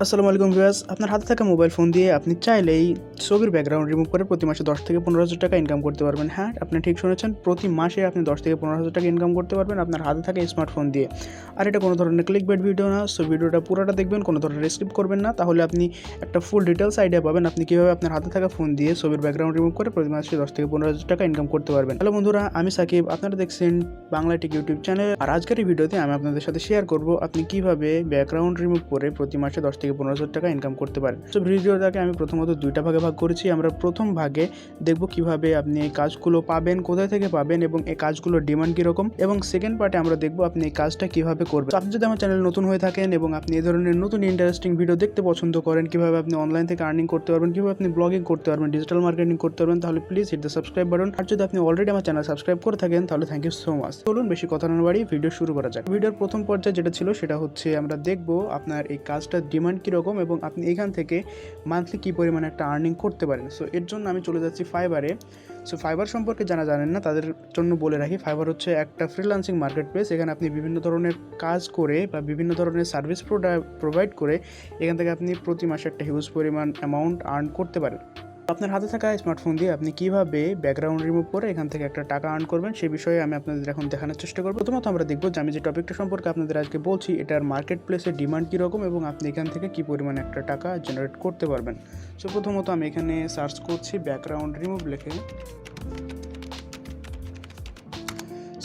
আসসালামু আলাইকুম ভিউয়ার্স, আপনার হাতে থাকা মোবাইল ফোন দিয়ে আপনি চাইলেই ছবির ব্যাকগ্রাউন্ড রিমুভ করে প্রতি মাসে 10 থেকে 15,000 টাকা ইনকাম করতে পারবেন। হ্যাঁ, আপনি ঠিক শুনেছেন, প্রতি মাসে আপনি 10 থেকে 15,000 টাকা ইনকাম করতে পারবেন আপনার হাতে থাকা স্মার্টফোন দিয়ে। আর এটা কোনো ধরনের ক্লিকবেট ভিডিও না, সো ভিডিওটা পুরোটা দেখবেন, কোনো ধরনের স্কিপ করবেন না, তাহলে আপনি একটা ফুল ডিটেলস আইডিয়া পাবেন আপনি কীভাবে আপনার হাতে থাকা ফোন দিয়ে ছবির ব্যাকগ্রাউন্ড রিমুভ করে প্রতি মাসে 10 থেকে 15,000 টাকা ইনকাম করতে পারবেন। হ্যালো বন্ধুরা, আমি সাকিব, আপনারা দেখছেন বাংলা টেক ইউটিউব চ্যানেল। আর আজকের এই ভিডিওতে আমি আপনাদের সাথে শেয়ার করব আপনি কীভাবে ব্যাকগ্রাউন্ড রিমুভ করে প্রতি মাসে 10 থেকে 15,000 টাকা ইনকাম করতে পারেন। তো ভিডিওটাকে আমি প্রথমত দুইটা ভাগে ভাগ করেছি। আমরা প্রথম ভাগে দেখব কিভাবে আপনি এই কাজগুলো পাবেন, কোথায় থেকে পাবেন এবং এই কাজগুলোর ডিমান্ড কীরকম, এবং সেকেন্ড পার্টে আমরা দেখব আপনি এই কাজটা কিভাবে করবেন। আপনি যদি আমার চ্যানেল নতুন হয়ে থাকেন এবং আপনি এই ধরনের নতুন ইন্টারেস্টিং ভিডিও দেখতে পছন্দ করেন, কিভাবে আপনি অনলাইন থেকে আর্নিং করতে পারবেন, কিভাবে আপনি ব্লগিং করতে পারবেন, ডিজিটাল মার্কেটিং করতে পারবেন, তাহলে please hit the subscribe button. আর যদি আপনি অলরেডি আমার চ্যানেল সাবস্ক্রাইব করে থাকেন তাহলে থ্যাংক ইউ সো মাচ। চলুন বেশি কথা না বাড়িয়ে ভিডিও শুরু করা যাক। ভিডিওর প্রথম পর্যায়ে যেটা ছিল সেটা হচ্ছে আমরা দেখব আপনার এই কাজটার ডিমান্ড কীরকম এবং আপনি এখান থেকে মান্থলি কী পরিমাণে একটা আর্নিং করতে পারেন। সো এর জন্য আমি চলে যাচ্ছি ফাইবারে। সো ফাইবার সম্পর্কে যারা জানেন না তাদের জন্য বলে রাখি, ফাইবার হচ্ছে একটা ফ্রিল্যান্সিং মার্কেট প্লেস। এখানে আপনি বিভিন্ন ধরনের কাজ করে বা বিভিন্ন ধরনের সার্ভিস প্রোভাইড করে এখান থেকে আপনি প্রতি মাসে একটা হিউজ পরিমাণ অ্যামাউন্ট আর্ন করতে পারেন। আপনার হাতে থাকা স্মার্টফোন দিয়ে আপনি কীভাবে ব্যাকগ্রাউন্ড রিমুভ করে এখান থেকে একটা টাকা আর্ন করবেন সেই বিষয়ে আমি আপনাদের এখন দেখানোর চেষ্টা করব। প্রথমত আমরা দেখব যে আমি যে টপিকটা সম্পর্কে আপনাদের আজকে বলছি এটার মার্কেট প্লেসের ডিমান্ড কীরকম এবং আপনি এখান থেকে কী পরিমাণে একটা টাকা জেনারেট করতে পারবেন। সো প্রথমত আমি এখানে সার্চ করছি ব্যাকগ্রাউন্ড রিমুভ লিখে।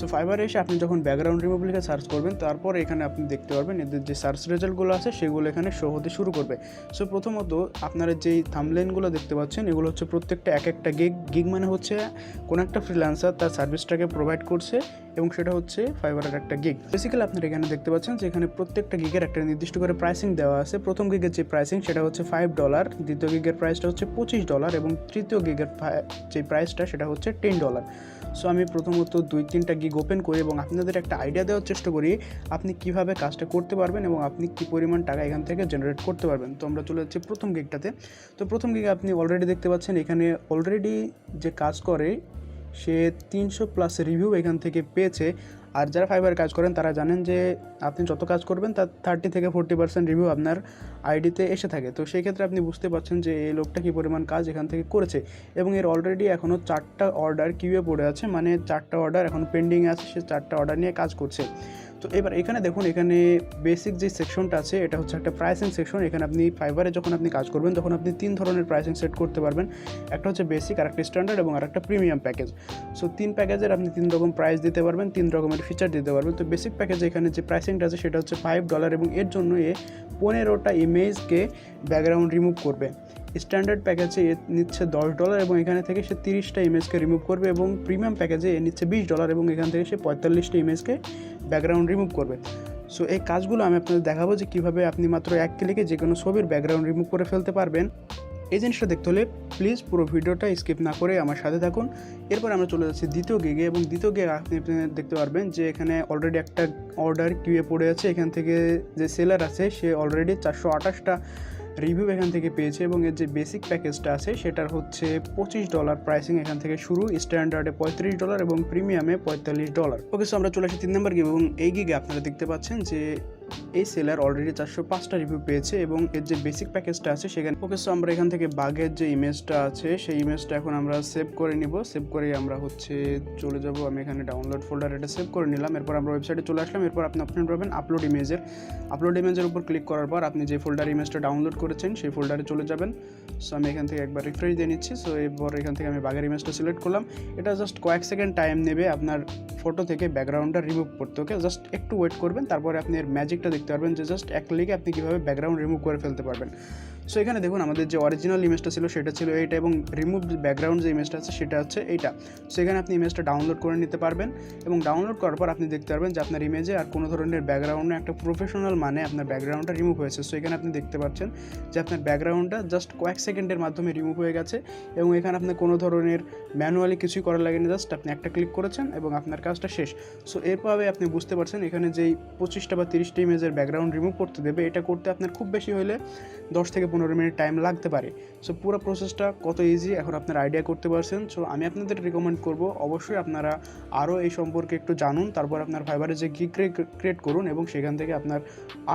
সো ফাইবারে এসে আপনি যখন ব্যাকগ্রাউন্ড রিমুভ লিখে সার্চ করবেন তারপর এখানে আপনি দেখতে পারবেন এদের যে সার্চ রেজাল্টগুলো আছে সেগুলো এখানে শো হতে শুরু করবে। সো প্রথমত আপনারা যেই থাম্বনেইলগুলো দেখতে পাচ্ছেন এগুলো হচ্ছে প্রত্যেকটা এক একটা গিগ মানে হচ্ছে কোনো একটা ফ্রিল্যান্সার তার সার্ভিসটাকে প্রোভাইড করছে এবং সেটা হচ্ছে ফাইবারের একটা গিগ। বেসিক্যালি আপনারা এখানে দেখতে পাচ্ছেন যে এখানে প্রত্যেকটা গিগের একটা নির্দিষ্ট করে প্রাইসিং দেওয়া আছে। প্রথম গিগের যে প্রাইসিং সেটা হচ্ছে $5, দ্বিতীয় গিগের প্রাইসটা হচ্ছে $25 এবং তৃতীয় গিগের যে প্রাইসটা সেটা হচ্ছে $10। সো আমি প্রথমত 2-3টা গিগ ওপেন করি এবং আপনাদের একটা আইডিয়া দেওয়ার চেষ্টা করি আপনি কিভাবে কাজটা করতে পারবেন এবং আপনি কী পরিমাণ টাকা এখান থেকে জেনারেট করতে পারবেন। তো আমরা চলে যাচ্ছি প্রথম গিগটাতে। তো প্রথম গিগে আপনি অলরেডি দেখতে পাচ্ছেন এখানে অলরেডি যে কাজ করে সে 300+ রিভিউ এখান থেকে পেয়েছে। আর যারা ফাইবারে কাজ করেন তারা জানেন যে আপনি যত কাজ করবেন তার 30 থেকে 40% রিভিউ আপনার আইডিতে এসে থাকে। তো সেই ক্ষেত্রে আপনি বুঝতে পারছেন যে এই লোকটা কী পরিমাণ কাজ এখান থেকে করেছে এবং এর অলরেডি এখনও 4টা অর্ডার কিউয়ে পড়ে আছে, মানে 4টা অর্ডার এখন পেন্ডিংয়ে আছে, সে 4টা অর্ডার নিয়ে কাজ করছে। তো এবার এখানে দেখুন, এখানে বেসিক যে সেকশনটা আছে এটা হচ্ছে একটা প্রাইসিং সেকশন। এখানে আপনি ফাইবারে যখন আপনি কাজ করবেন তখন আপনি 3 ধরনের প্রাইসিং সেট করতে পারবেন। একটা হচ্ছে বেসিক, আর একটা স্ট্যান্ডার্ড এবং আরেকটা প্রিমিয়াম প্যাকেজ। সো 3 প্যাকেজের আপনি 3 রকম প্রাইস দিতে পারবেন, 3 রকমের ফিচার দিতে পারবেন। তো বেসিক প্যাকেজে এখানে যে প্রাইসিংটা আছে সেটা হচ্ছে $5 এবং এর জন্য এ 15টা ইমেজকে ব্যাকগ্রাউন্ড রিমুভ করবে। স্ট্যান্ডার্ড প্যাকেজে এ নিচ্ছে $10 এবং এখানে থেকে সে 30টা ইমেজকে রিমুভ করবে এবং প্রিমিয়াম প্যাকেজে এ নিচ্ছে $20 এবং এখান থেকে সে 45টা ইমেজকে ব্যাকগ্রাউন্ড রিমুভ করবে। সো এই কাজগুলো আমি আপনাদের দেখাবো যে কীভাবে আপনি মাত্র 1 ক্লিকে যে কোনো ছবির ব্যাকগ্রাউন্ড রিমুভ করে ফেলতে পারবেন। এই জিনিসটা দেখতে হলে প্লিজ পুরো ভিডিওটা স্কিপ না করে আমার সাথে থাকুন। এরপর আমরা চলে যাচ্ছি দ্বিতীয় গিগে এবং দ্বিতীয় গিগে আপনি দেখতে পারবেন যে এখানে অলরেডি একটা অর্ডার কিউয়ে পড়ে আছে। এখান থেকে যে সেলার আছে সে অলরেডি 428টা রিভিউ এখান থেকে পেয়েছে এবং এর যে বেসিক প্যাকেজটা আছে সেটার হচ্ছে $25 প্রাইসিং এখান থেকে শুরু, স্ট্যান্ডার্ডে $35 এবং প্রিমিয়ামে $45। ওকে, সো আমরা চলে আসি 3 নম্বর গিগ এবং এই গিগে আপনারা দেখতে পাচ্ছেন যে এই সেলার অলরেডি 405টা রিভিউ পেয়েছে এবং এর যে বেসিক প্যাকেজটা আছে সেখানে। ওকে, সো আমরা এখান থেকে বাগের যে ইমেজটা আছে সেই ইমেজটা এখন আমরা সেভ করে নিব। সেভ করে আমরা হচ্ছে চলে যাব, আমি এখানে ডাউনলোড ফোল্ডার এটা সেভ করে নিলাম। এরপর আমরা ওয়েবসাইটে চলে আসলাম। এরপর আপনি অপশন পাবেন আপলোড ইমেজের উপর ক্লিক করার পর আপনি যে ফোল্ডার ইমেজটা ডাউনলোড করেছেন সেই ফোল্ডারে চলে যাবেন। সো আমি এখান থেকে একবার রিফ্রেশ দিয়ে নিচ্ছি। সো এরপর এখান থেকে আমি বাগের ইমেজটা সিলেক্ট করলাম। এটা জাস্ট কয়েক সেকেন্ড টাইম নেবে আপনার ফটো থেকে ব্যাকগ্রাউন্ডটা রিমুভ করতে। ওকে, জাস্ট একটু ওয়েট করবেন, তারপরে আপনি এর ম্যাজিকটা দেখতে পারবেন যে জাস্ট 1 ক্লিকে আপনি কীভাবে ব্যাকগ্রাউন্ড রিমুভ করে ফেলতে পারবেন। সো এখানে দেখুন আমাদের যে অরিজিনাল ইমেজটা ছিল সেটা ছিল এইটা এবং রিমুভ ব্যাকগ্রাউন্ড যে ইমেজটা আছে সেটা হচ্ছে এইটা। সো এখানে আপনি ইমেজটা ডাউনলোড করে নিতে পারবেন এবং ডাউনলোড করার পর আপনি দেখতে পারবেন যে আপনার ইমেজে আর কোনো ধরনের ব্যাকগ্রাউন্ডে একটা প্রফেশনাল মানে আপনার ব্যাকগ্রাউন্ডটা রিমুভ হয়েছে। সো এখানে আপনি দেখতে পাচ্ছেন যে আপনার ব্যাকগ্রাউন্ডটা জাস্ট কয়েক সেকেন্ডের মাধ্যমে রিমুভ হয়ে গেছে এবং এখানে আপনার কোনো ধরনের ম্যানুয়ালি কিছুই করা লাগেনি, জাস্ট আপনি একটা ক্লিক করেছেন এবং আপনার কাজটা শেষ। সো এরপরে আপনি বুঝতে পারছেন এখানে যেই 25টা বা 30টা ইমেজের ব্যাকগ্রাউন্ড রিমুভ করতে দেবে এটা করতে আপনার খুব বেশি হলে 10 থেকে 15 মিনিট টাইম লাগতে পারে। সো পুরো প্রসেসটা কত ইজি এখন আপনারা আইডিয়া করতে পারছেন। সো আমি আপনাদের রিকমেন্ড করব অবশ্যই আপনারা আরও এই সম্পর্কে একটু জানুন, তারপর আপনার ফাইবারে যে গিগ ক্রিয়েট করুন এবং সেখান থেকে আপনার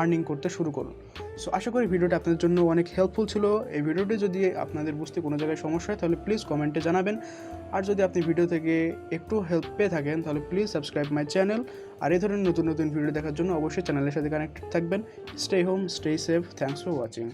আর্নিং করতে শুরু করুন। সো আশা করি ভিডিওটা আপনাদের জন্য অনেক হেল্পফুল ছিল। এই ভিডিওটি যদি আপনাদের বুঝতে কোনো জায়গায় সমস্যা হয় তাহলে প্লিজ কমেন্টে জানাবেন। আর যদি আপনি ভিডিও থেকে একটু হেল্প পেয়ে থাকেন তাহলে প্লিজ সাবস্ক্রাইব মাই চ্যানেল। আর এই ধরনের নতুন নতুন ভিডিও দেখার জন্য অবশ্যই চ্যানেলের সাথে কানেক্টেড থাকবেন। Stay home, stay safe, thanks for watching.